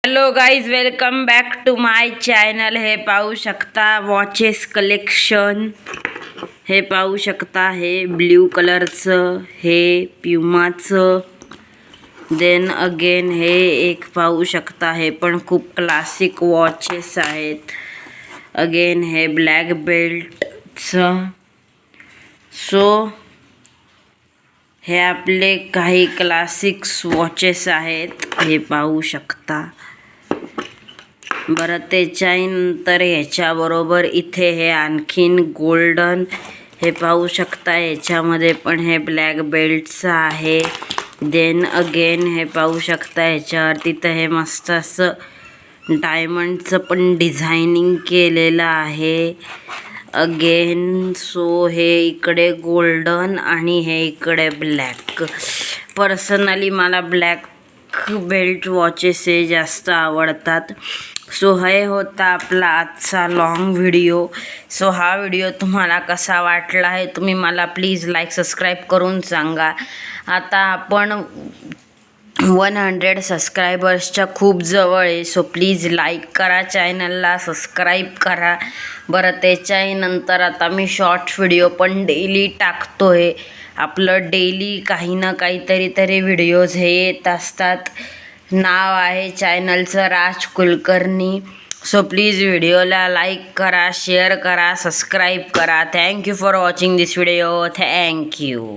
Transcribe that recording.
Hello guys, welcome back to my channel. हे पाहू शकता वॉचेस कलेक्शन. हे पाहू शकता, हे ब्ल्यू कलरचं, हे प्युमाचं. देन अगेन हे एक पाहू शकता, हे पण खूप क्लासिक वॉचेस आहेत. अगेन हे ब्लॅक बेल्टचं. हे आपले काही क्लासिक्स वॉचेस आहेत, हे पाहू शकता. बरं, त्याच्यानंतर ह्याच्याबरोबर इथे हे आणखीन गोल्डन, हे पाहू शकता. याच्यामध्ये पण हे ब्लॅक बेल्टचं आहे. देन अगेन हे पाहू शकता, ह्याच्यावरती तर हे मस्त असं डायमंडचं पण डिझायनिंग केलेलं आहे. अगेन हे इकडे गोल्डन आणि हे इकडे ब्लॅक. पर्सनली मला ब्लॅक बेल्ट वॉचेस हे जास्त आवडतात. हे होता आपला आजचा लॉंग व्हिडिओ. हा व्हिडिओ तुम्हाला कसा वाटला हे तुम्ही मला प्लीज लाईक सबस्क्राईब करून सांगा. आता आपण 100 सबस्क्रायबर्सच्या खूप जवळ आहे. प्लीज लाईक करा, चॅनलला सबस्क्राईब करा. बरं, त्याच्यानंतर आता मी शॉर्ट्स व्हिडिओ पण डेली टाकतोय. आपलं डेली काही ना काहीतरी व्हिडिओज हे येत असतात. नाव आहे चॅनलचं राज कुलकर्णी. प्लीज व्हिडिओला लाईक करा, शेअर करा, सबस्क्राईब करा. Thank you for watching this video. Thank you.